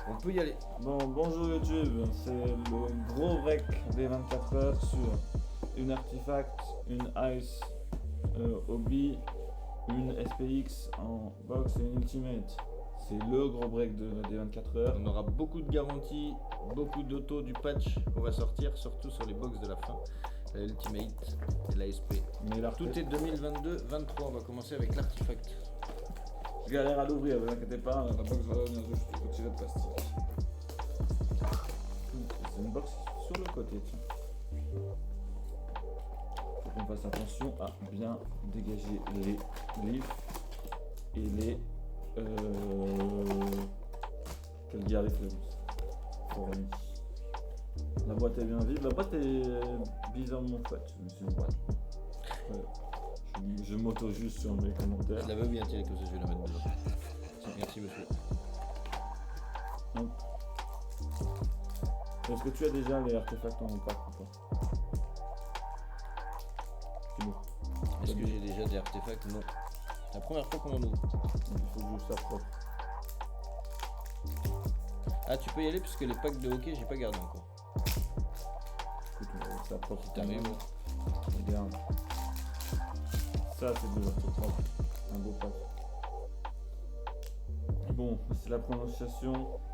On peut y aller. Bon, bonjour YouTube, c'est le gros break des 24 heures sur une Artifact, une Ice Hobby, une SPX en box et une Ultimate. C'est le gros break des 24 heures. On aura beaucoup de garanties, beaucoup d'autos du patch qu'on va sortir, surtout sur les box de la fin. La Ultimate et la SP. Mais Tout est 2022-23, on va commencer avec l'Artifact. Je galère à l'ouvrir, vous inquiétez pas, la box va venir juste retirer de plastique. C'est une box sur le côté, tiens. Faut qu'on fasse attention à bien dégager les glyphes et les Calgary Flavus. Pour lui. La boîte est bien vide, la boîte est bizarrement faite, mais c'est une boîte. Ouais. Je m'auto juste sur mes commentaires. Je la veux bien tirer comme ça, je vais la mettre dedans. Merci monsieur. Hop. Est-ce que tu as déjà les artefacts en pack ou pas? C'est bon. Est-ce que j'ai déjà des artefacts? Non. C'est la première fois qu'on en ouvre. Il faut que je ça propre. Ah, tu peux y aller parce que les packs de hockey, j'ai pas gardé encore. Écoute, on va ça propre. T'arrives. Regarde. Ça, c'est déjà tout propre. Un beau pack. Bon, c'est la prononciation.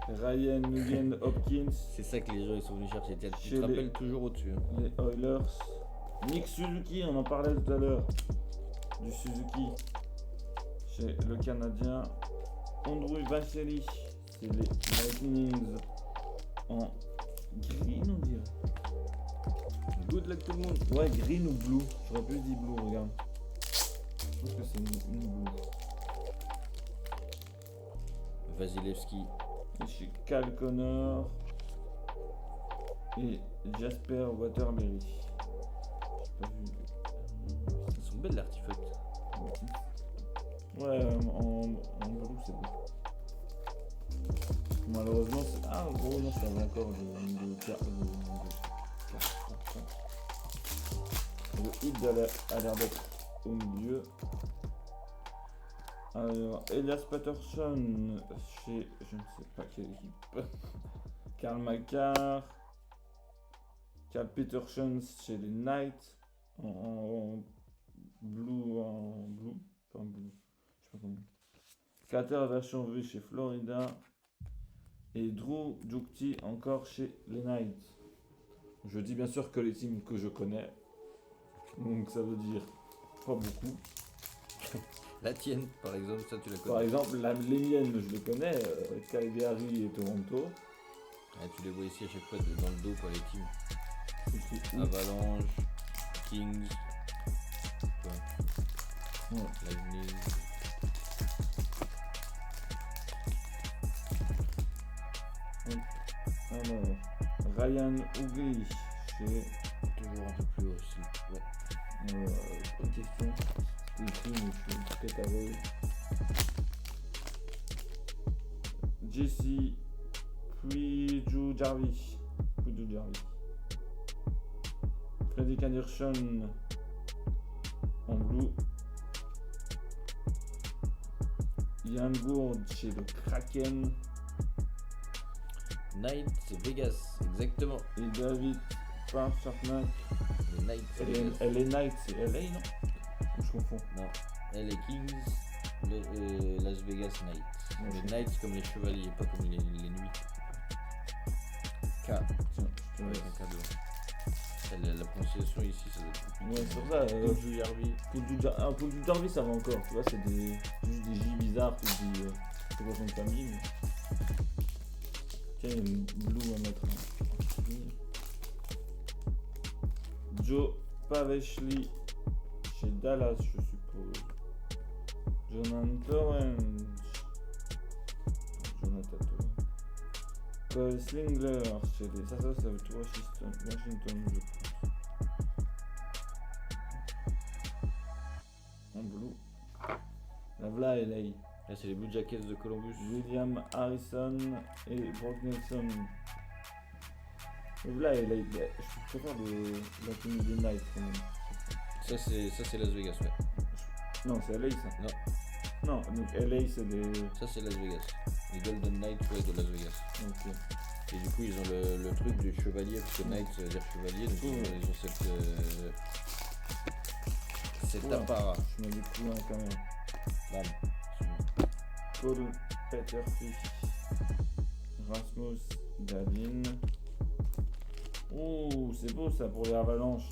Ryan Nugent Hopkins. C'est ça que les gens ils sont venus chercher. Tu Chez te rappelles toujours au-dessus. Hein. Les Oilers. Nick Suzuki, on en parlait tout à l'heure. Du Suzuki. Chez le Canadien. Andrew Vassely. C'est les Lightnings. En green, on dirait. Good luck tout le monde. Ouais, green ou blue. J'aurais plus dit blue, regarde. Je pense que c'est une blue. Vasilevski. Et chez Cal Connor. Et Jasper Waterbury. J'ai pas vu. Ils sont belles l'artefact. Ouais, en blue c'est beau. Malheureusement, c'est. Ah, gros, non, ça va encore de carte. Le hit a l'air d'être au milieu. Alors, Elias Patterson chez. Je ne sais pas quelle équipe. Karl Makar. Carl Peterson chez les Knights. En blue. Enfin, blue. Je sais pas comment. Carter version V chez Florida. Et Drew Jukti encore chez les Knights. Je dis bien sûr que les teams que je connais. Donc ça veut dire pas beaucoup. La tienne, par exemple, ça tu la connais. Par exemple, les miennes, je les connais. Calgary et Toronto. Ah, tu les vois ici à chaque fois dans le dos, quoi, les teams. Ici. Avalanche, Kings, Ouais. Lightning. Alors, Ryan Ougly chez. Toujours un peu plus haut aussi. Ouais. Bonne question. C'était écrit, mais je suis peut-être avec. Jesse Puiju Jarvis. Fredrik Anderson en blue. Ian Gourde chez le Kraken. Knights, c'est Vegas, exactement. Et David Pasternak. Les Knights, c'est Vegas. Les Knights, c'est LA, non? Ou je confonds. Non, LA Kings, Las Vegas Knights. Ouais, Les je Knights comme les chevaliers, pas comme les nuits. K. Tiens, je te Ouais, laisse. un K devant. La prononciation ici, ça doit être plus Ouais, c'est pour ça. Puju Jarvi. Puju Jarvis, ça va encore. Tu vois, c'est juste des J bizarres. Tu te dis, c'est quoi son famille. Mais... Tiens, il y a une blue à mettre. Joe Paveshli chez Dallas, je suppose. Jonathan Torrens. Cole Slingler chez les. Ça va être Washington, je pense. En blue. La v'là LA. Là, c'est les Blue Jackets de Columbus. William Harrison et Brock Nelson. La v'là LA. Je préfère la tenue des Knights quand même. Ça, c'est Las Vegas, ouais. Non, c'est LA ça. Non. Non, donc LA c'est des. Ça, c'est Las Vegas. Les Golden Knights, ouais, de Las Vegas. Ouais. coup, ils ont le truc du chevalier, parce que Knight, ça veut dire chevalier, donc ils ont cette Oula. apparat. Je mets du coup quand même. Bam. Paul, Peter Fish, Rasmus, Dahlin. Oh, c'est beau ça pour les avalanches.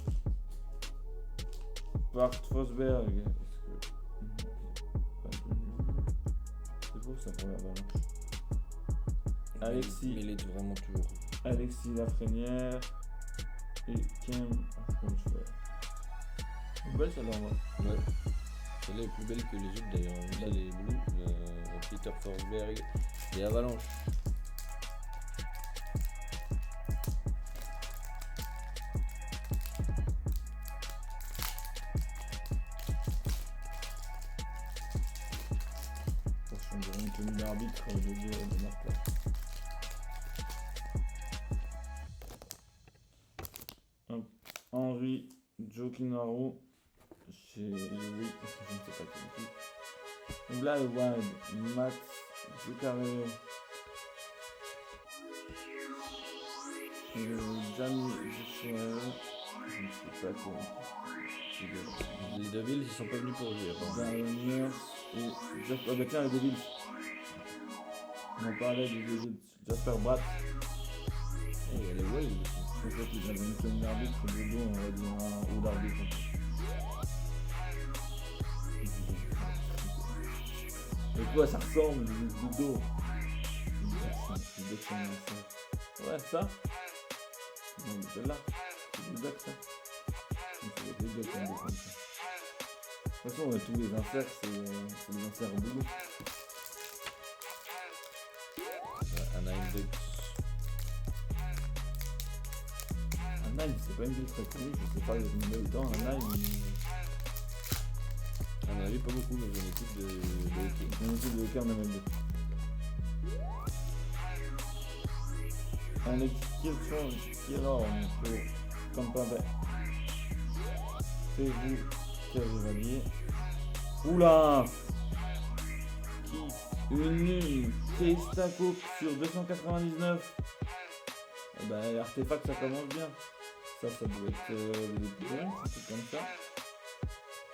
Bart Fosberg. C'est beau ça pour les avalanches. Alexis. Mais il est vraiment toujours. Alexis Lafrenière et Kim Fosberg. C'est belle celle-là en vrai. Ouais. Celle-là est plus belle que les autres d'ailleurs. Là, les Blues, Peter Forsberg et Avalanche. On dirait une tenue d'arbitre de Marc là. Hop. Henri Jokinaro chez oui, je ne sais pas qui. Black Wild, Max Zuccarello, Jamie Joshua, je ne sais pas qui. Les Devils, ils sont pas venus pour jouer. Darren Nurse et Jasper. Ah bah tiens, les Devils. On parlait des Devils. Jasper Bratt. Et il y a les Whales aussi. En fait, il avait une tenue d'arbitre, de dos, on va dire, ou d'arbitre. Mais quoi, ça ressemble, le dos. Ouais, ça. Non, mais celle-là. C'est du bac, ça. C'est des bugs comme ça. De toute façon, tous les inserts, c'est des inserts au boulot. Anaheim Ducks. Anaheim, c'est pas une ville très connue, je sais pas combien de temps Anaheim. À mon avis, pas beaucoup, mais j'ai une équipe de hockey. C'est une équipe de hockey en MLB. Alex Kirchhoff pour Tampa Bay. Fais-vous Cavalier. Oula! Qui Une nulle. Testaco sur 299. Eh ben, l'artefact ça commence bien. Ça doit être les Bruins, un truc comme ça.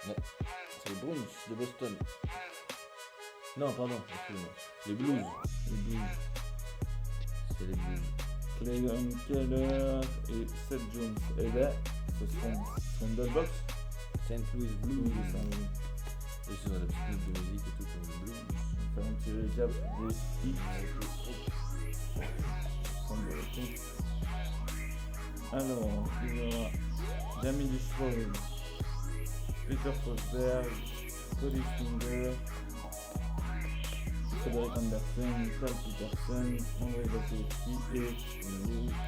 C'est les Bruins de Boston. Non, pardon, excuse-moi. Les Blues. Les Blues. C'est les Blues. Clayton Keller et Seth Jones. Et là, ce seront une belle box. St. Louis Blues. Oui, ça, oui. Et c'est dans la petite note de musique et tout comme les Blues. On va faire un petit récap des hits. Alors, il y aura Jamie Duchesneau, Peter Forsberg, Cody Stinger, Frédéric Andersen, Carl Peterson, André Vasilevski et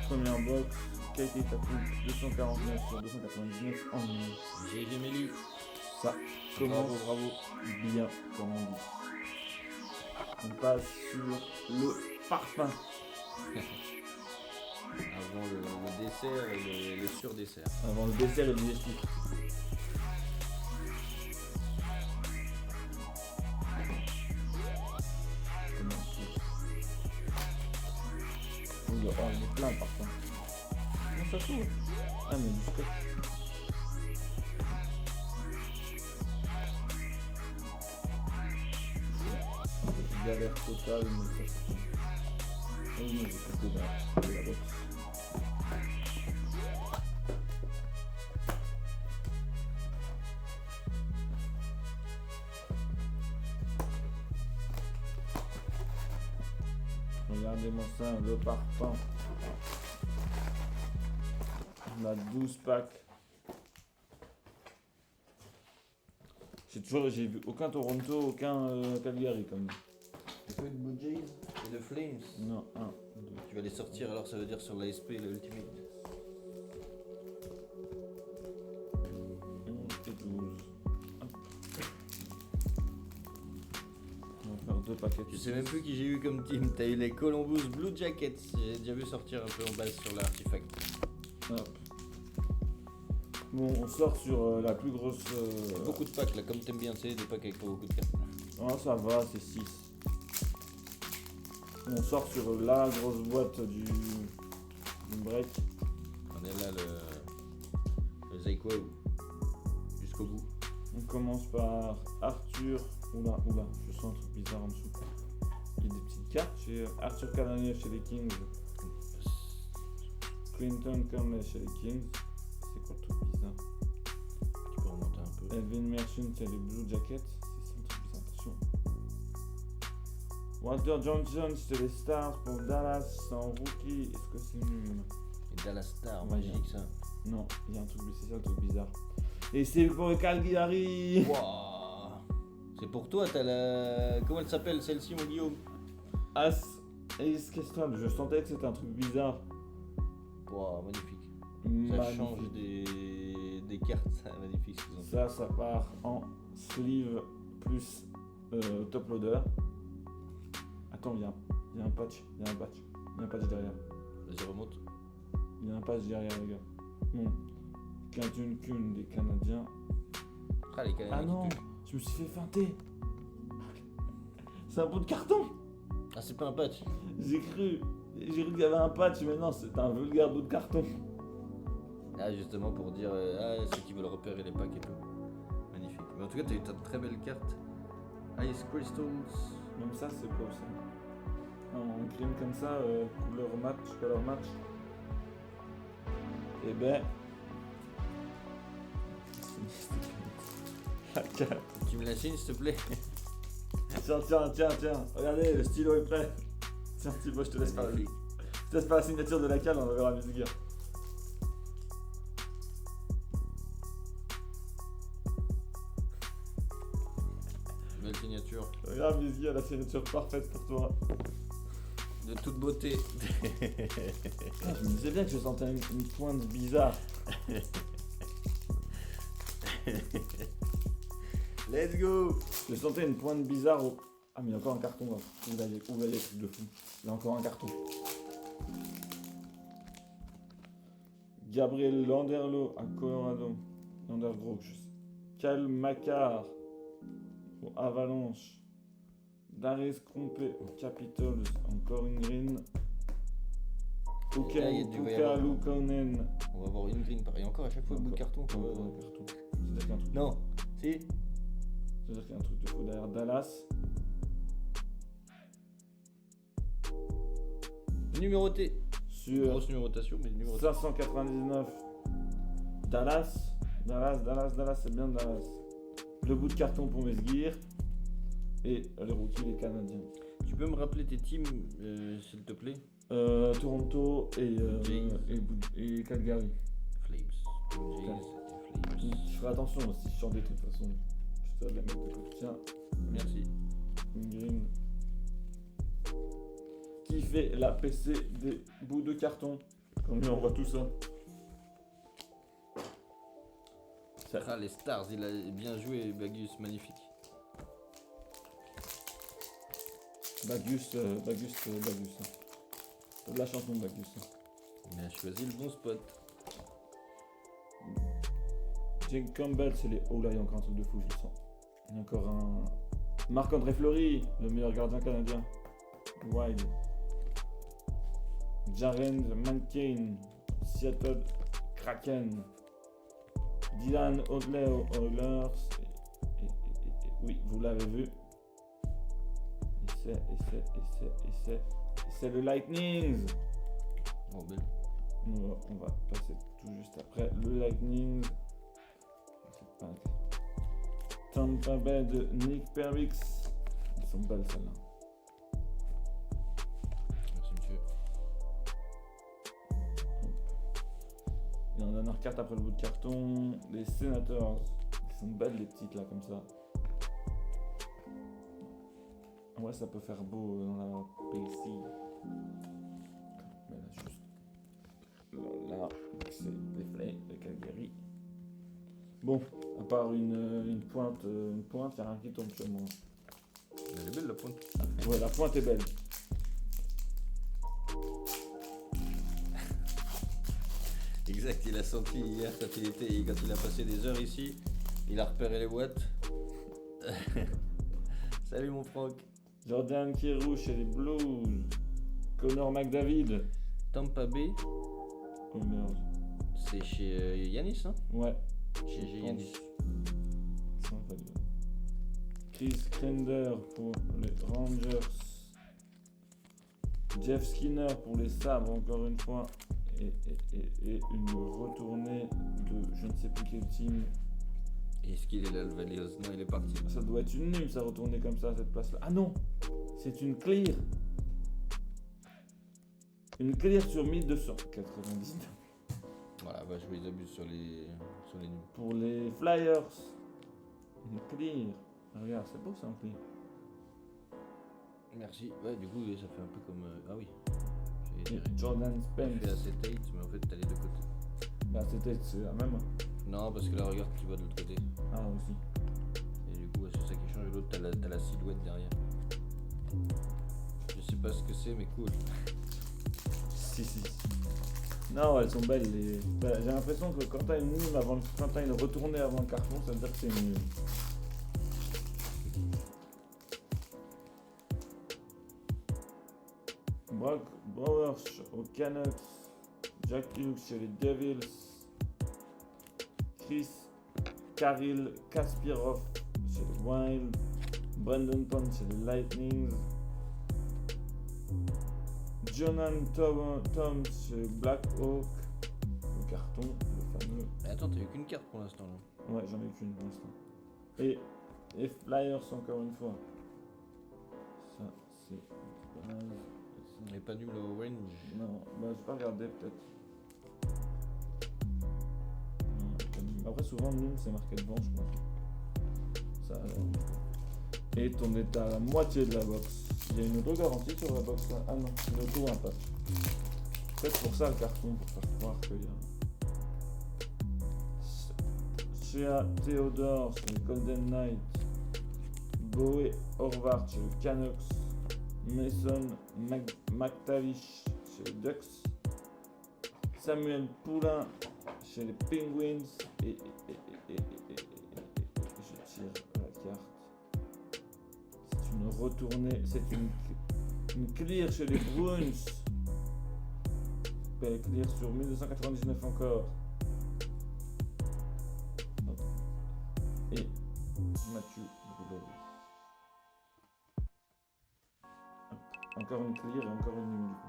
première box, Katie Tapouk, 249 sur 299 en ligne. J'ai jamais lu. Ça commence Bravo. bien, comme on dit. On passe sur le parfum. Avant le dessert et le surdessert. Avant le dessert et le digestif. Oh, il est plein le parfum. Comment ça s'ouvre? Ah, mais du scotch. Galère totale, mais ça se fait. Oh non, j'ai fait que de la box. Regardez-moi ça, le parfum. On a 12 packs. J'ai vu aucun Toronto, aucun Calgary comme dit. Un peu de Blue Jays et de Flames. Non, 1, 2. Tu vas les sortir alors, ça veut dire sur l'ASP et le Ultimate. 11 et 12. Hop. On va faire 2 paquets. Je sais même plus qui j'ai eu comme team. T'as eu les Columbus Blue Jackets. J'ai déjà vu sortir un peu en base sur l'artefact. Hop. Bon, on sort sur la plus grosse. Beaucoup de packs là, comme t'aimes bien, tu sais, des packs avec pas beaucoup de cartes. Ah, ça va, c'est 6. On sort sur la grosse boîte du break. On est là le Zeiko jusqu'au bout. On commence par Arthur. Oula, je sens un truc bizarre en dessous. Il y a des petites cartes chez Arthur Cannonier chez les Kings. Clinton Conley chez les Kings. C'est quoi le truc bizarre? Tu peux remonter un peu. Elvin Merchant chez les Blue Jackets. C'est ça le truc bizarre, attention. Walter Johnson chez les Stars pour Dallas en rookie. Est-ce que c'est nul? Et Dallas Star, Ouais, magique ça. Non, il y a un truc, c'est ça le truc bizarre. Et c'est pour le Calgary. Wouah. C'est pour toi, t'as la. Comment elle s'appelle celle-ci, mon Guillaume? As Ace Kestrel, je sentais que c'était un truc bizarre. Wouah, magnifique. Ça Magnifique. change des cartes, ça, magnifique. Ce qu'ils ont fait. Ça part en sleeve plus top loader. Attends, il y a un patch, il y a un patch derrière. Vas-y, remonte. Il y a un patch derrière, les gars. Bon. Clinton Kuhn des Canadiens. Ah, les Canadiens Ah non, qui tuent. je me suis fait feinter. C'est un bout de carton. Ah, c'est pas un patch. J'ai cru qu'il y avait un patch, mais non, c'est un vulgaire bout de carton. Ah, justement pour dire, ceux qui veulent repérer les packs et tout. Magnifique. Mais en tout cas, t'as eu ta très belle carte. Ice Crystals. Même ça, c'est beau ça. En crime comme ça, color match. Et ben. La carte. Tu me la signes, s'il te plaît? Tiens. Regardez, le stylo est prêt. Tiens, Thibaut, je te laisse faire Magnifique. Je te laisse faire la signature de la cale, on verra Miss Gear. Belle signature. Regarde Miss Gear, la signature parfaite pour toi. De toute beauté. Ah, je me disais bien que je sentais une pointe bizarre. Let's go. Je sentais une pointe bizarre au... Ah mais il y a encore un carton là. Où là, il y a truc de fou. Il y a encore un carton. Gabriel Landerlo à Colorado. Landergrove, je sais. Cal Macar au Avalanche. Darius Krompé aux Capitals. Encore une green. Là, il y a du Puka Lukonen. On va avoir une green pareil. Encore à chaque fois, bout de carton. Encore un carton. C'est-à-dire qu'il y a un truc. Non. Si. C'est-à-dire qu'il y a un truc de fou derrière Dallas. Numéroté. Sur Grosse numérotation, mais numéroté. 599. Dallas, c'est bien Dallas. Le bout de carton pour Mesguir. Et les rookies, les Canadiens. Tu peux me rappeler tes teams, s'il te plaît? Toronto et Calgary. Flames. Blue Jays et Flames. Je ferai attention si je chante de toute façon. Je dois la mettre de côté. Tiens, Merci. une green. Qui fait la PC des bouts de carton. Comme lui, on voit tout ça. Ah, les Stars, il a bien joué, Bagus, magnifique. Bagus. C'est de la chanson de Bagus. Il a choisi le bon spot. Jake Campbell, c'est les... Oh là, il y a encore un truc de fou, je le sens. Il y a encore un... Marc-André Fleury, le meilleur gardien canadien. Wild. Jaren McCain, Seattle Kraken. Dylan Hodley aux Oilers. Oui, vous l'avez vu. Et c'est le Lightning. Oh, belle. On va passer tout juste après le Lightning. Tampa Bay de Nick Perrix. Elles sont belles celles-là. Merci, monsieur. Et en dernière carte après le bout de carton, les Senators. Elles sont belles les petites là comme ça. Ouais, ça peut faire beau dans la PC. Mais là juste. Là, c'est les Flames de Calgary. Bon, à part une pointe, il n'y a rien qui tombe sur moi. Elle est belle la pointe. Ouais, la pointe est belle. Exact, il a senti hier quand il a passé des heures ici, il a repéré les boîtes. Salut mon Franck. Jordan Kyrou chez les Blues. Connor McDavid. Tampa Bay, Oh merde. c'est chez Yanis, hein? Ouais. Chez je Yanis. pense. Ça va bien. Chris Kreider pour les Rangers. Jeff Skinner pour les Sabres, encore une fois. Et une retournée de je ne sais plus quel team. Est-ce qu'il est là, le Valios? Non, il est parti. Ça doit être une nulle, ça retourner comme ça à cette place-là. Ah non, c'est une clear. Une clear sur 1299 Voilà, bah, je vois, ils abusent sur les nuls. pour les Flyers. Une clear. Ah, regarde, c'est beau ça, un clear. Merci. Ouais, du coup, ça fait un peu comme. Ah oui. Et Jordan J'ai fait Spence. acetate, mais en fait, t'as les deux côtés. Bah, c'est la même. Non, parce que là, regarde, tu vois de l'autre côté. Ah, aussi. Et du coup, ouais, c'est ça qui change. L'autre, t'as la silhouette derrière. Je sais pas ce que c'est, mais cool. Si. Non, elles sont belles. Bah, j'ai l'impression que quand t'as une nulle quand t'as une retournée avant le carton, ça veut dire que c'est une nulle. Brock Bowers aux Canucks. Jack Hughes chez les Devils. Chris Kirill Kaspirov chez les Wild. Brandon Pond chez les Lightning. Jonan Tom chez les Blackhawks. Le carton, le fameux. Mais attends, t'as eu qu'une carte pour l'instant, là. Ouais, j'en ai qu'une pour l'instant. Et Flyers encore une fois. Ça, c'est base. Il n'est pas nul au range. Non, bah je vais pas regarder peut-être. Non, pas nul. Après souvent nul c'est marqué devant je pense. Ça et on est à la moitié de la box. Il y a une auto-garantie sur la box là. Ah non, une auto-impact. Peut-être pour ça le carton, pour faire croire qu'il y a. Shea Theodore sur les Golden Knights. Boé Horvath chez les Canucks. Mason McTavish chez les Ducks. Samuel Poulain chez les Penguins. Et je tire la carte. C'est une retournée. C'est une clear chez les Bruins. Belle clear sur 1299 encore. Et Mathieu Brûlé. Encore une clear et encore une nulle du coup.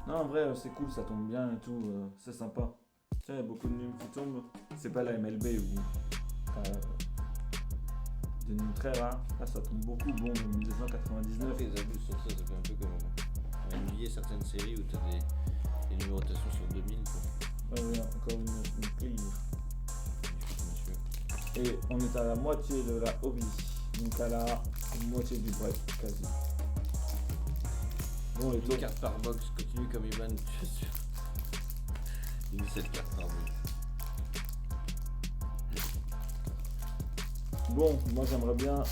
Non, en vrai, c'est cool, ça tombe bien et tout, c'est sympa. Tiens, il y a beaucoup de nuls qui tombent. C'est pas la MLB où des nuls très rares. Là, ça tombe beaucoup. Bon, 1299. Les abus sur ça, ça fait un peu comme NBA, certaines séries où t'as des numérotations sur 2000. Quoi. Ouais, encore une clear. Monsieur. Et on est à la moitié de la hobby. Donc à la moitié du break, quasi. Bon, et toi Une carte par box, continue comme Ivan, je suis sûr. Une seule carte par box. Bon, moi j'aimerais bien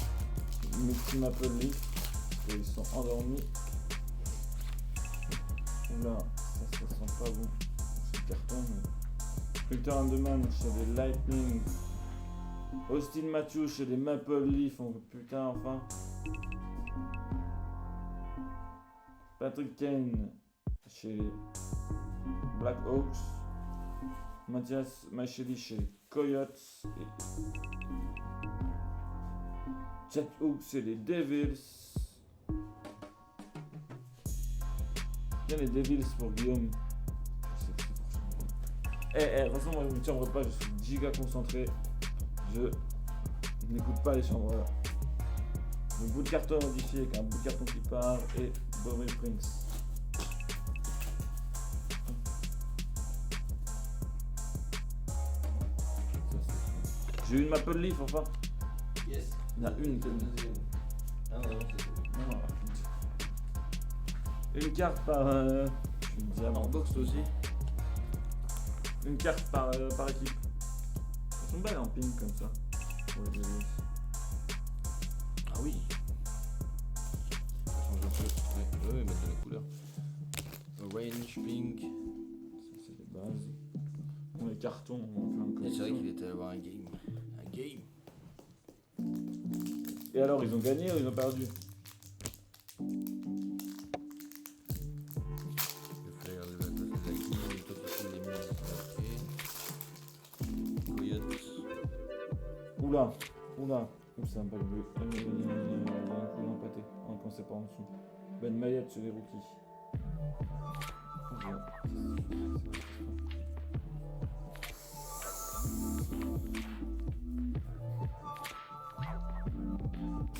mes petits Maple Leafs. Ils sont endormis. Oula, ça sent pas bon. C'est le carton. Mais... Victor Andeman chez les Lightning. Austin Matthews chez les Maple Leafs. Oh, putain, enfin. Patrick Kane chez les Blackhawks. Mathias Macheli chez les Coyotes. Et Jack Hughes chez les Devils. Bien les Devils pour Guillaume. De toute façon, moi je ne chambre pas, je suis giga concentré. Je n'écoute pas les chambres là. Le bout de carton modifié avec un bout de carton qui part et Bobby Prince. J'ai une Maple Leaf enfin. Yes. Il y en a une que deuxième. Ah non, c'est non. Une carte par en box aussi. Une carte par équipe. Elles sont belles en pink comme ça. Ouais, Ah oui. Ça change un peu. Ouais, mettre de la couleur. Orange, pink. ça c'est les bases. les cartons, on fait un Et c'est vrai collection. qu'il était allé voir un game. Un game. Et alors, ils ont gagné ou ils ont perdu? Le flair, le bateau, c'est la guille, le totoki, les muses. Ok. Coyote. Oula. Ouh, c'est un pack bleu. Il y a un coup empâté. Quand c'est pas en dessous. Ben Mayette chez les rookies.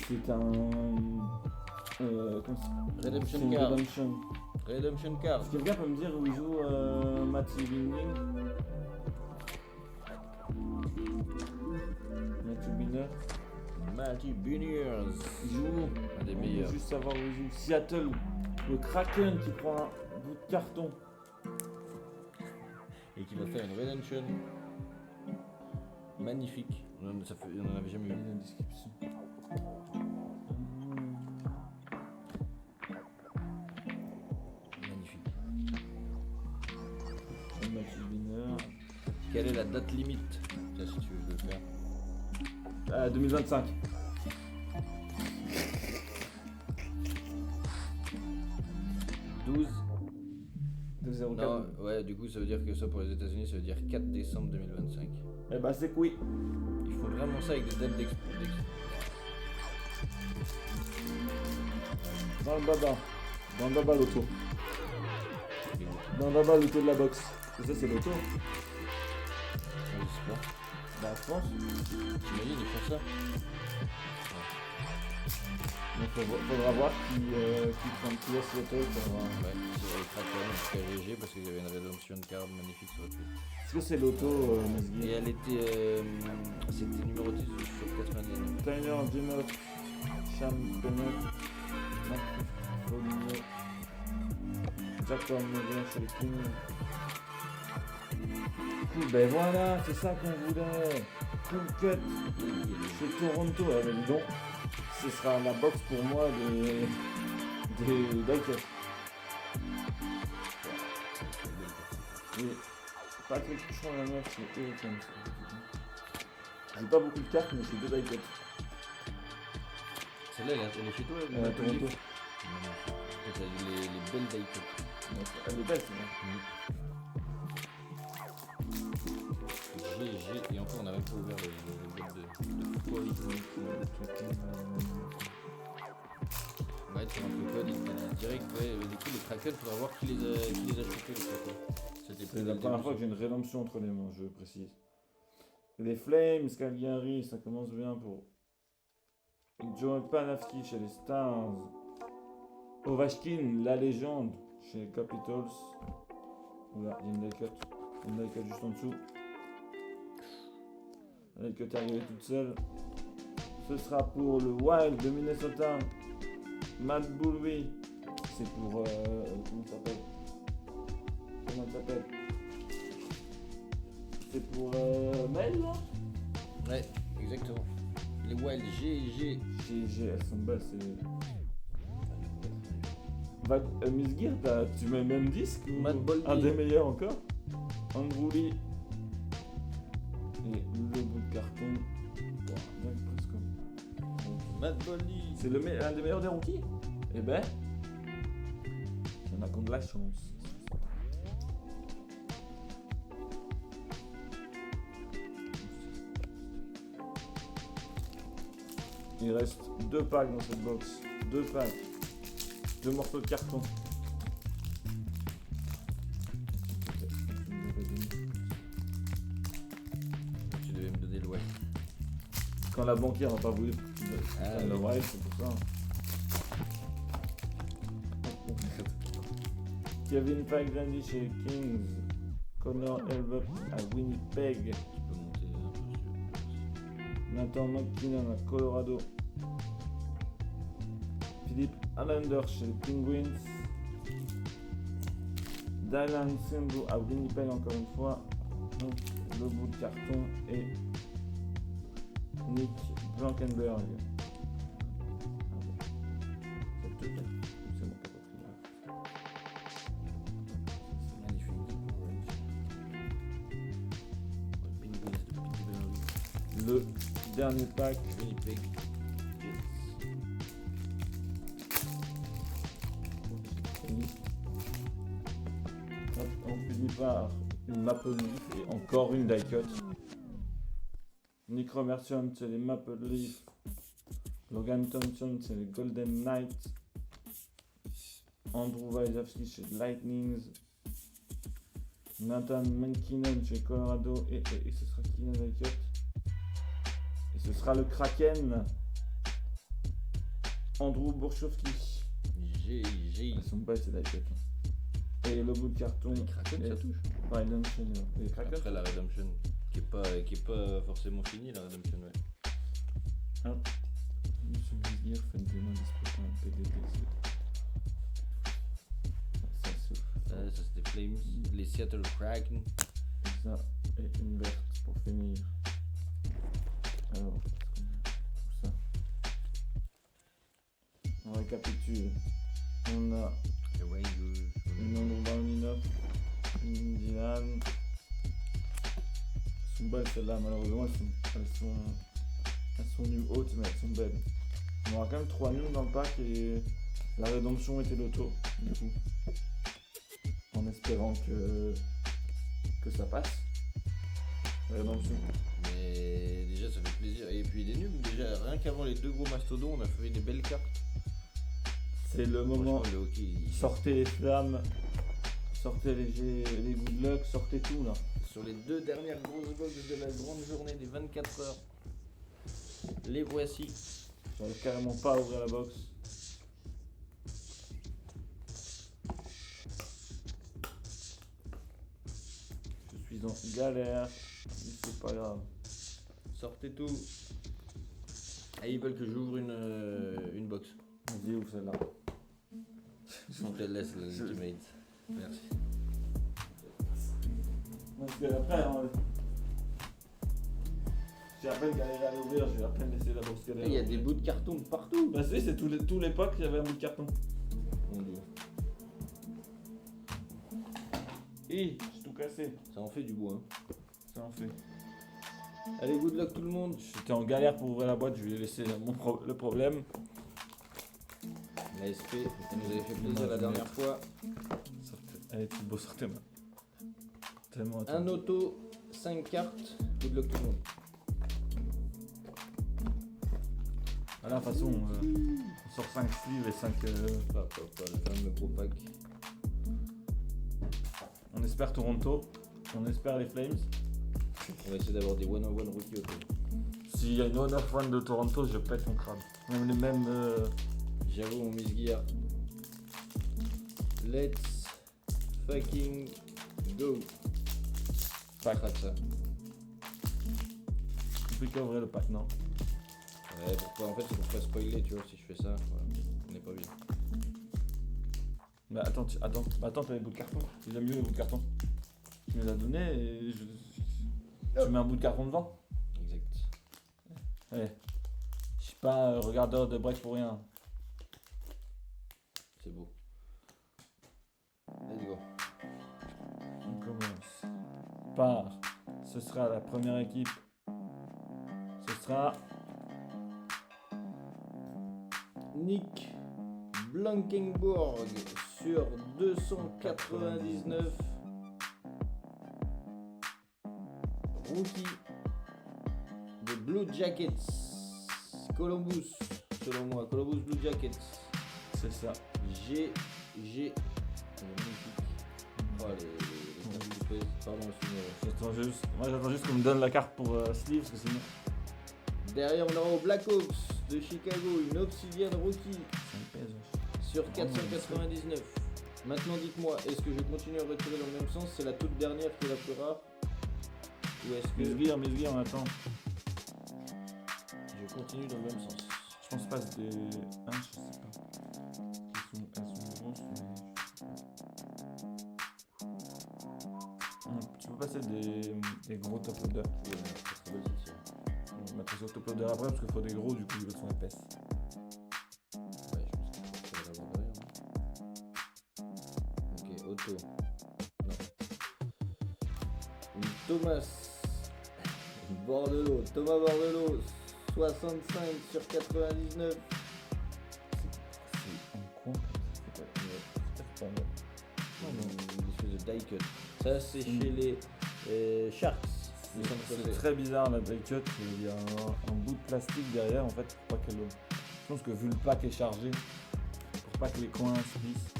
C'est un. Comment c'est Redemption une card. Redemption. Redemption card. Est-ce que quelqu'un peut me dire où il joue Matthew Binning? Matthew Binner. Matty Buniers. Il joue où? Un des On meilleurs. veut juste savoir où il joue. Seattle. Le Kraken qui prend un bout de carton. Et qui va faire une redemption. Magnifique. On en avait jamais Il y eu. a la description. Magnifique. Matthew Binner. Quelle est la date limite? Tiens, si tu veux le faire. 2025. 12. 2-0-4. Non, ouais, du coup, ça veut dire que ça pour les États-Unis, ça veut dire 4 décembre 2025. Eh bah c'est oui. Ils font vraiment ça avec des dates d'expo. Dans le baba. Dans le baba l'auto. Dans le baba l'auto de la boxe. Et ça c'est l'auto. J'espère. Bah je pense. T'imagines, ils font ça? Donc faudra voir qui laisse l'auto pour voir. Ouais, c'est avec Kraken, KGG, parce qu'il y avait une redemption card magnifique sur le truc. Est-ce que c'est l'auto Et Mesguir? elle était. C'était numéroté sur 90. Tyler Dimot, Cham Bennett, Marcus Foligno, Jacob Miller chez les Kings. Cool, ben voilà, c'est ça qu'on voulait. Cool cut chez Toronto. Eh ben dis donc, ce sera la box pour moi des Dykes. Et Patrick Chouin-Lameur chez Hurricanes. J'ai pas beaucoup de cartes, mais c'est deux Dykes. Celle-là, elle est chez toi? Toronto. Magnifique. T'as les belles dates. Elle est belle, c'est GG, et encore, on n'a même pas ouvert le boîte de folie. Ouais, tu rentres le code, il te dit direct. Ouais, du coup, les Kraken, faudra voir qui les a chopés, les Kraken. C'était C'est la première fois que j'ai une rédemption entre les mains, je précise. Les Flames, Calgary, ça commence bien pour Joe Panafsky chez les Stars. Ovechkin, la légende, chez les Capitals. Oula, il y a une die cut. Une die cut juste en dessous. La die cut est arrivée toute seule. Ce sera pour le Wild de Minnesota. Matt Boulby. C'est pour... comment il s'appelle? Comment il s'appelle? C'est pour Mel là? Ouais, exactement. Les Wild, GG. GG, elles sont belles, c'est... Misgear, tu mets le même disque ou Matt Boldy. un des meilleurs encore? Andrew Lee. Et le bout de carton. Wow, presque. Matt Boldy. C'est un des meilleurs des rookies? Eh ben, on a comme de la chance. Il reste 2 packs dans cette box. 2 packs. 2 morceaux de carton. Tu devais me donner le Wild. Quand la banquière n'a pas voulu Ah, le oui. Wild, c'est pour ça. Kevin Fagrandi chez les Kings. Connor Elbup à Winnipeg. Tu peux monter un peu. Nathan McKinnon à Colorado. Philippe Allander chez les Penguins. Dylan Simbu à Winnipeg encore une fois. Donc, le bout de carton et Nick Blankenberg. C'est bon, t'as pas pris là. Magnifique. le dernier pack. Winnipeg. Hop, on finit par une Maple Leaf et encore une die cut. Nick Robertson, c'est les Maple Leaf. Logan Thompson, c'est les Golden Knights. Andrew Wajawski chez Lightnings. Nathan McKinnon chez Colorado. Et ce sera qui la die cut? Et ce sera le Kraken. Andrew Burchowski. Ils Ils sont pas c'est die cut. Et le bout de carton. Les Kraken, ça touche. Redemption. Les Kraken. Après la Redemption, qui est pas forcément finie, la Redemption, ouais. Monsieur Vizir, faites-moi disputer un PDD. Ça souffle. Ça c'est des Flames. Les Seattle Kraken. Et ça, et une verte pour finir. Alors, qu'est-ce qu'on a? Tout ça. On récapitule. On a Les Rangers. une Andrew Barminov, une Dylan. Elles sont belles celles-là, malheureusement elles sont nues hautes, mais elles sont belles. On aura quand même 3 nuls dans le pack et la rédemption était l'auto, du coup. En espérant que ça passe. La rédemption. Mais déjà ça fait plaisir. Et puis des nuls, déjà rien qu'avant les deux gros mastodons, on a fait des belles cartes. C'est le moment. Franchement, le hockey, Sortez les flammes, sortez les good luck, sortez tout là. sur les deux dernières grosses box de la grande journée des 24 heures, les voici. J'arrive carrément pas à ouvrir la box. Je suis en galère, mais c'est pas grave. Sortez tout. Et ils veulent que j'ouvre une box. Vas-y, ouvre celle-là. On te laisse l'ultimate. Merci. Parce que après, j'ai à peine galéré à l'ouvrir, j'ai à peine laissé la box galère. Il y a des bouts de carton de partout. Bah si, c'est tous les packs, il y avait un bout de carton. Mon dieu. Hi, j'ai tout cassé. Ça en fait du bois. Ça en fait. Allez, good luck tout le monde. J'étais en galère pour ouvrir la boîte, je lui ai laissé le problème. La SP, ça nous avait fait plaisir la dernière fois. Allez, tout beau, sortez-moi. Tellement Un attendu. auto, 5 cartes. Good luck tout le monde. À la façon, on sort 5 sleeves et 5. Pas le fameux gros pack. On espère Toronto, on espère les Flames. On va essayer d'avoir des one-on-one rookie auto. S'il y a une honor one de Toronto, je pète mon crâne. Même les mêmes. J'avoue, mon Miss Gear. Let's fucking go. Pack. Rate ça. Compliqué à ouvrir le pack, non? Ouais, pourquoi en fait c'est pour pas spoiler, tu vois, si je fais ça, voilà, on n'est pas bien. Mais attends, t'as les bouts de carton. Il a mieux les bouts de carton. Tu me les as donnés et tu mets un bout de carton devant. Exact. Ouais. Je suis pas un regardeur de break pour rien. C'est beau. Let's go. On commence par. Ce sera la première équipe. Ce sera. Nick Blankenburg sur 299. Rookie des Blue Jackets. Columbus, selon moi. Columbus Blue Jackets. C'est ça. G. Magnifique. Oh, les cartes du PS. Pardon, excusez-moi. J'attends juste qu'on me donne la carte pour sleeve parce que sinon. Derrière, on aura aux Blackhawks de Chicago une Obsidian Rookie Ça me pèse. sur 499. Maintenant, dites-moi, est-ce que je continue à retirer dans le même sens? C'est la toute dernière qui est la plus rare? Ou est-ce que Mes on attend. je continue dans le même sens? Je pense pas que c'est des. Ah, je sais pas. Elles sont grosses, mais. Tu peux passer des gros top loaders. Ouais, c'est très belle celle-ci. On va mettre sur top loader après parce qu'il faut des gros, du coup, ils sont épaisses. Ouais, je pense que ça va l'avoir derrière. Ok, auto. Non. Une Thomas Bordelot, Thomas Bordelot, 65 sur 99. C'est un coin. C'est pas mal. Une espèce de die cut. Ça, c'est chez les Sharks. C'est très bizarre la die cut, il y a un bout de plastique derrière en fait pour pas qu'elle. Je pense que vu le pack est chargé, pour pas que les coins se glissent.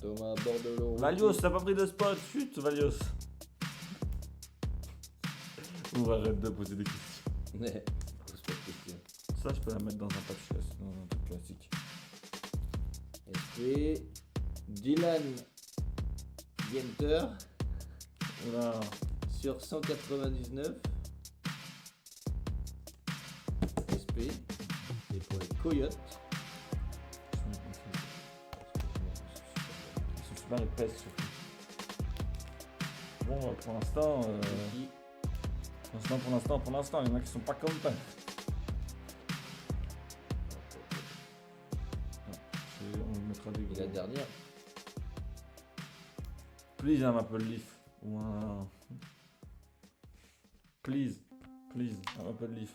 Thomas Bordelot. Valios, t'as pas pris de spot, chut Valios. On arrête de poser des questions. Ouais, pose pas de questions. Ça je peux la mettre dans un pack dans un truc classique. SP. Dylan Genter Oula, sur 199. SP. Et pour les Coyotes. ils sont super épaisses surtout. Bon pour l'instant, Qui pour l'instant, il y en a qui sont pas contents. On mettra des Et gros. la dernière. Please, un Maple Leaf. Ou un. Please, un Maple Leaf.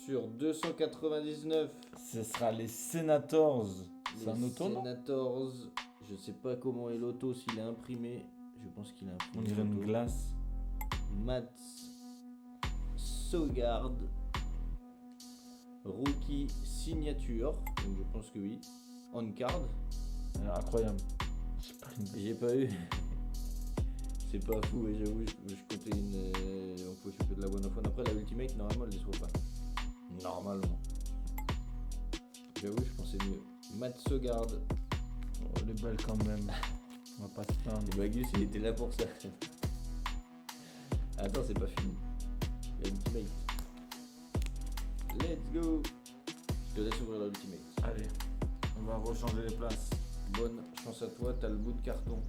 Sur 299. Ce sera les Senators. C'est un auto, non? Senators. Je sais pas comment est l'auto, s'il est imprimé. Je pense qu'il est imprimé. On dirait une l'auto. glace. Mats Sogard. Rookie signature. Donc je pense que oui. On card. Incroyable. J'ai pas eu. C'est pas fou, et j'avoue, je comptais une. On peut choper de la bonne fois. Après, la Ultimate, normalement, elle les soit pas. Normalement. J'avoue, je pensais mieux. Matt Sogard. Oh, elle est belle quand même. On va pas se plaindre. Et Bagus, il était là pour ça. Attends, c'est pas fini. La Ultimate. Let's go. Je te laisse ouvrir la Ultimate. Allez, on va rechanger les places. Bonne chance à toi, t'as le bout de carton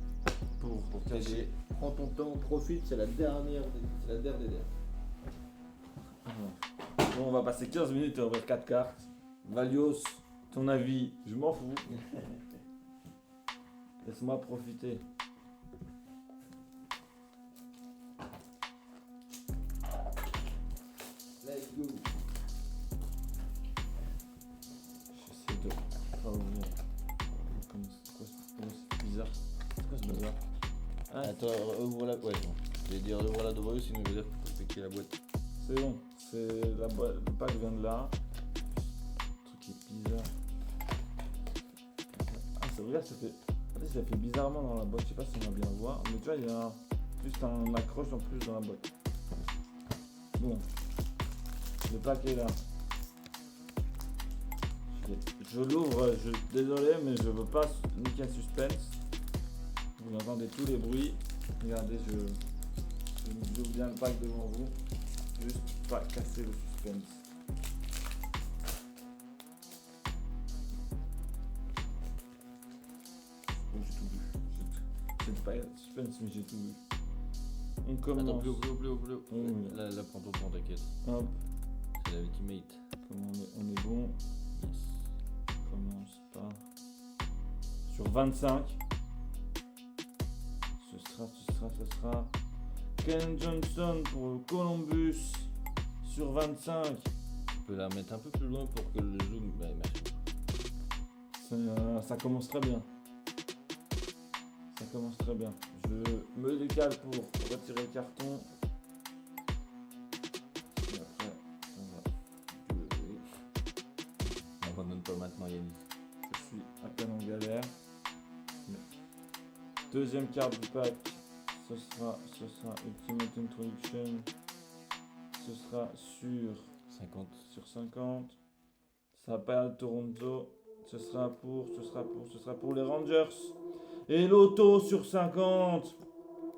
Pour t'aider. cacher. Prends ton temps, profite, c'est la dernière des dernières. Bon, on va passer 15 minutes à ouvrir 4 cartes. Valios, ton avis, je m'en fous. Laisse-moi profiter. Let's go. J'essaie de pas ouvrir. C'est bizarre. C'est quoi ce bazar? Ah, Attends, ouvre la. Ouais, bon. Je vais dire ouvre la de Bruce, sinon il veut dire qu'il faut piquer la boîte. c'est bon. C'est la boîte. Le pack vient de là. Le truc est bizarre. Ah, ça regarde, ça fait. Regardez, ça fait bizarrement dans la boîte. Je sais pas si on va bien voir. Mais tu vois, il y a juste un accroche en plus dans la boîte. Bon. Le pack est là. Je l'ouvre, désolé, mais je veux pas niquer un suspense. Vous entendez tous les bruits. Regardez, j'ouvre bien le pack devant vous. Juste pas casser le suspense. Oh, j'ai tout vu. C'est pas suspense, mais j'ai tout vu. On commence. Attends, plus haut. Oui. Là, prends ton temps, t'inquiète. Hop, C'est la Ultimate. comme on est bon. Yes. Commence par sur 25. Ce sera Ken Johnson pour le Columbus sur 25. Tu peux la mettre un peu plus loin pour que le zoom. Ouais, merci. Ça commence très bien. Ça commence très bien. Je me décale pour retirer le carton. Et après, on va gueuler. N'abandonne pas maintenant, Yannick. Je suis à peine en galère. Deuxième carte du pack, ce sera Ultimate Introduction. Ce sera sur 50. Ça va pas à Toronto. Ce sera pour les Rangers. Et l'auto sur 50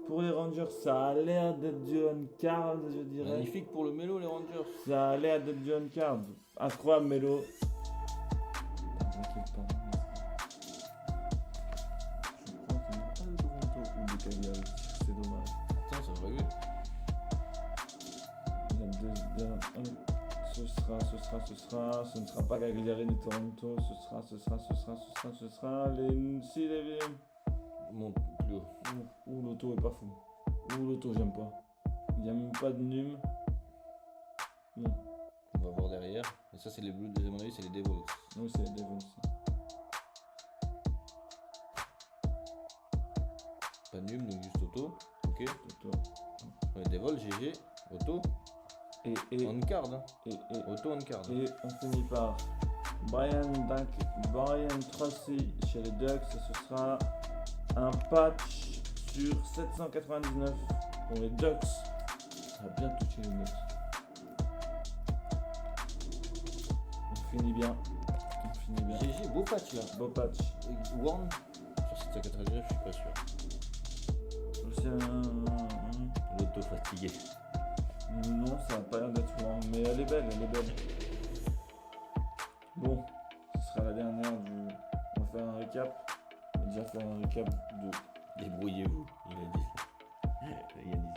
pour les Rangers. Ça a l'air d'être du on-card, je dirais. Magnifique pour le mélo, les Rangers. Ça a l'air d'être du on-card. Incroyable, Melo. T'inquiète pas. Je crois qu'il n'y a pas de Toronto ou de Calgary. C'est dommage. Attends, ça va mieux. Ce ne sera pas Cagliari ni Toronto, ce sera les Sea Devils. Monte plus haut. Ouh, l'auto est pas fou. Ouh, l'auto j'aime pas. Il n'y a même pas de num. Non, On va voir derrière. Et ça, c'est les Blues, à mon avis, c'est les Devils. oui, c'est les Devils. Pas num, donc juste auto. Ok. Toto. Ouais, Devils, GG. Auto. Et, On card. Hein. et, Auto on card. et on finit par Brian Tracy chez les Ducks. Et ce sera un patch sur 799 pour les Ducks. Ça va bien toucher les Ducks. On finit bien. GG, beau patch là. Beau patch. Et Warn sur 799, je suis pas sûr. C'est un... L'auto fatigué. Non, ça n'a pas l'air d'être loin, mais elle est belle, Bon, ce sera la dernière du... On va faire un récap. On va déjà faire un récap de... Débrouillez-vous, il a dit. Yanis.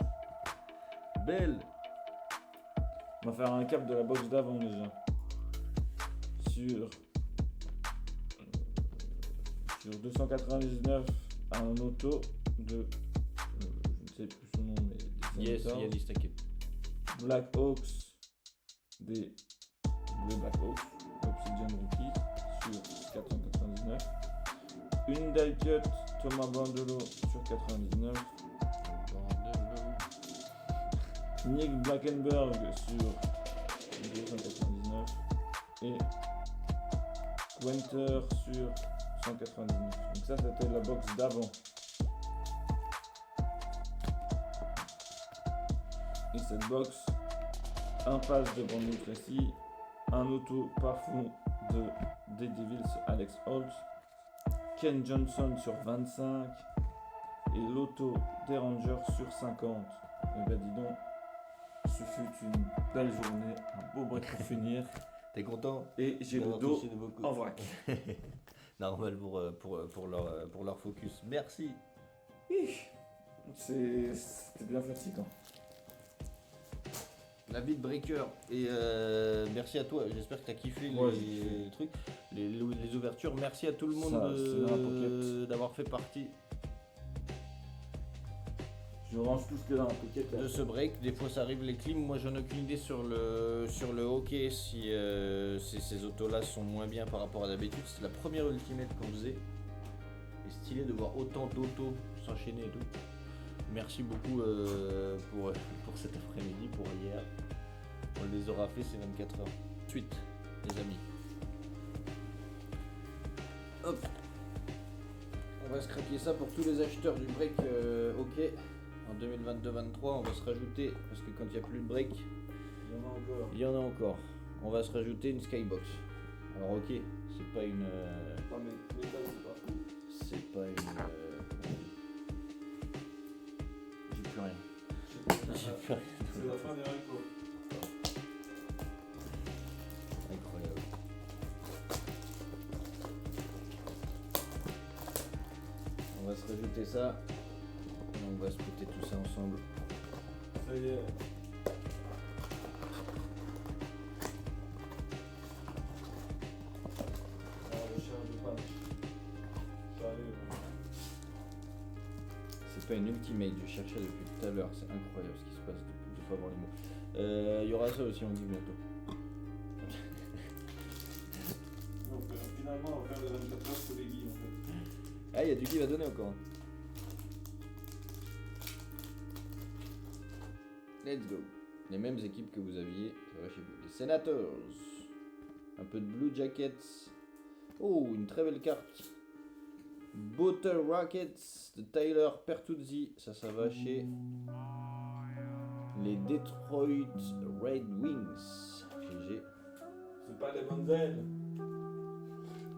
Belle. On va faire un récap de la box d'avant déjà. Sur 299 un auto de... je ne sais plus son nom, mais... des Yes, Senators. Yanis, t'inquiète. Black Hawks, des Black Hawks, Obsidian Rookie sur 499. Une die cut Thomas Bandolo sur 99. Nick Blackenberg sur 299. Et Winter sur 199. Donc ça c'était la box d'avant. Et cette box, un pass de Brandon Tracy, un auto parfum des Devils Alex Holt, Ken Johnson sur 25 et l'auto des Rangers sur 50. Et ben dis donc, ce fut une belle journée, un beau break pour finir. T'es content? Et j'ai le d'avoir dos touché de beaucoup. en vrac. Normal pour leur focus. Merci. C'était bien fatigant. La Beat Breaker. Et merci à toi. J'espère que t'as kiffé Ouais, les trucs, les ouvertures. Merci à tout le monde Ça, c'est un pocket. d'avoir fait partie Je range tout ce que dans la pocket là. de ce break. Des fois ça arrive les clims. Moi j'en ai aucune idée sur le hockey si ces autos là sont moins bien par rapport à d'habitude. C'est la première ultimate qu'on faisait. Et stylé de voir autant d'autos s'enchaîner et tout. Merci beaucoup pour cet après-midi, pour hier. On les aura fait ces 24 heures. Suite, les amis. Hop. On va se craquer ça pour tous les acheteurs du break hockey. En 2022-23, on va se rajouter, parce que quand il n'y a plus de break, Il y en a encore. il y en a encore. On va se rajouter une skybox. Alors ok, c'est pas une... Pas métal, c'est pas. c'est pas une... J'ai plus rien. J'ai plus rien. C'est la fin des haricots. Incroyable. On va se rajouter ça. Et on va spotter tout ça ensemble. Ça y est. Recherche de patch. J'arrive. C'est pas une ultimate, je cherchais depuis tout à l'heure. C'est incroyable ce qui se passe de pas avoir les mots. Il y aura ça aussi, on dit bientôt. Donc, finalement, on va faire le 24 heures pour les guilles en fait. Ah, il y a du qui va donner encore. Let's go. Les mêmes équipes que vous aviez, ça va chez vous. Les Senators. Un peu de Blue Jackets. Oh, une très belle carte. Bottle Rockets de Tyler Pertuzzi. Ça va chez les Detroit Red Wings. GG. C'est pas les bonnes ailes.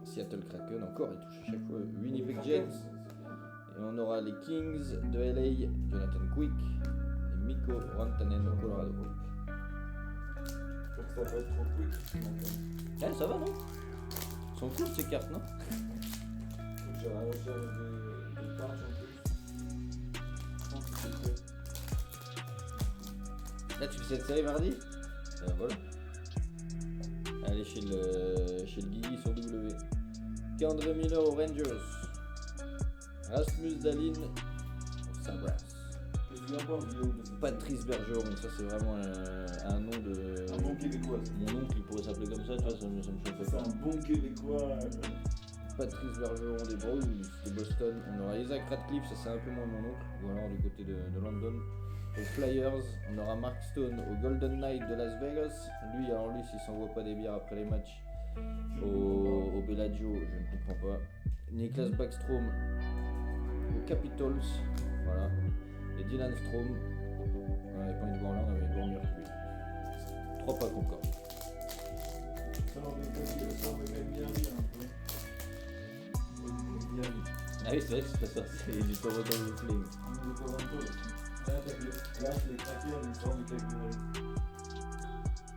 Seattle Kraken, encore, il touche à chaque fois. Winnipeg Jets. Et on aura les Kings de LA, Jonathan Quick et Mikko Rantanen au Colorado. J'espère que ça va pas être trop quick. Eh, ça va non? Ils sont cool ces cartes, non? J'ai la recherche des patchs en plus. Je pense que c'est fait. Là, tu fais cette série mardi? Voilà. Allez chez le Guigui sur W. Kandre Miller aux Rangers. Rasmus Dahlin au Sabres. Qu'est-ce Patrice Bergeron, ça c'est vraiment un nom de. Un bon Québécois. Mon oncle il pourrait s'appeler comme ça, tu vois, ça me chauffe C'est pas. un bon Québécois. Patrice Bergeron des Bruins de Boston. On aura Isaac Radcliffe, ça c'est un peu moins mon oncle, ou alors du côté de London. Aux Flyers, on aura Mark Stone au Golden Knight de Las Vegas. Lui, alors lui, s'il s'envoie pas des bières après les matchs au Bellagio, je ne comprends pas. Niklas Backstrom aux Capitals, voilà. Et Dylan Strome, on n'avait pas une boire là, on avait une boire mieux que lui. 3 packs encore. Ça aurait quand même bien mis un peu. Ah oui, c'est vrai que c'est pas ça, c'est du Toronto Flames. On est de Toronto aussi. Là, c'est les Kraken, ils sortent du Calgary.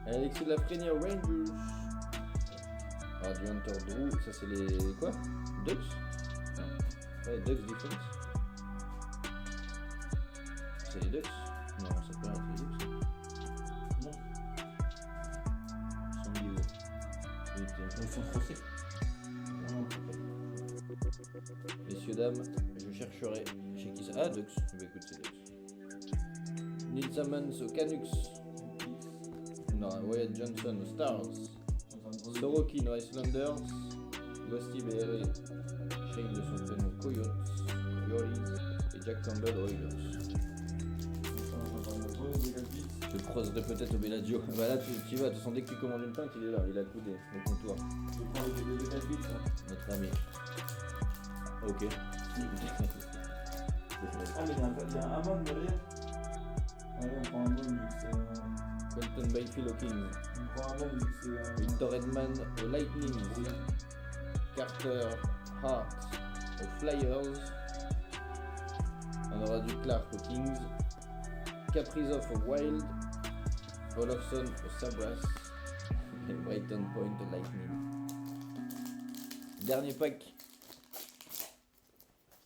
Alexis Lafrenière Rangers. Ah, du Hunter Drew, ça c'est les. Quoi? Ducks? Non. Ouais, Ducks Defense. C'est les Ducks? Non, ça peut être les Ducks. Non. San Diego. Ils sont français. Non, Messieurs, dames, je chercherai chez qui ça. Ah, Ducks. Bah écoute, c'est Ducks. Neil Sammons aux Canucks. Non, Wyatt Johnson aux Stars. Sorokin aux Islanders. Ghosty BRE. Shane de son prénom Coyotes. Et Jack Campbell aux Oilers. Je le croiserai peut-être au Bellagio. Bah là, tu vas, de toute façon, dès que tu commandes une pinte, il est là, il a le coudé au comptoir. Je prends les Notre ami. Ok. Ah, mais il y a un Hammond derrière. Allez, on prend un bon, vu que c'est Colton Bayfield aux Kings. on prend un bon, vu que c'est Victor Edman aux Lightning. Carter Hart aux Flyers. On aura du Clark aux Kings. Kaprizov aux Wild. Olofsson aux Sabres. Et Brighton Point aux Lightning. Dernier pack.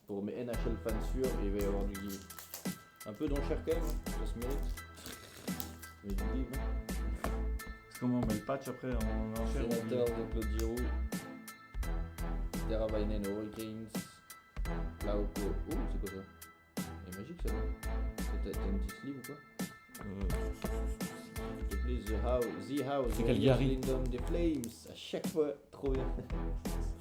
Pour mes NHL fans sûrs, il va y avoir du give. Un peu d'enchère quand même, ça se mérite. Mais du give. Comment on met le patch après en enchère? Sénateur de Claude Giroux. Teravainen aux Hurricanes. Lauko. Oh, c'est quoi ça? C'est magique ça, non? T'as une petite sleeve ou quoi? S'il te plaît, The House. C'est Calgary. Lindom des Flames. À chaque fois, trop bien.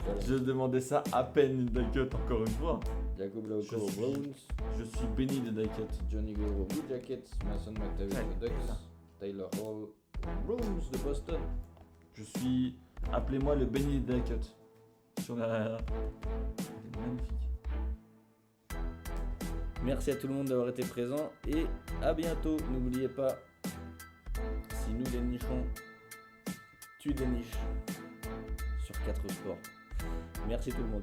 Voilà. Je demandais ça à peine une die cut encore une fois. Jacob Lauko Je aux suis- Browns. Je suis béni de die cut. Johnny Gaudreau aux Blue Jackets. Mason McTavish aux Ducks. Tyler Hall aux Bruins de Boston. Je suis. Appelez-moi le béni de die cut. Sur la. C'est magnifique. Merci à tout le monde d'avoir été présent et à bientôt. N'oubliez pas, si nous dénichons, tu déniches sur 4 sports. Merci tout le monde.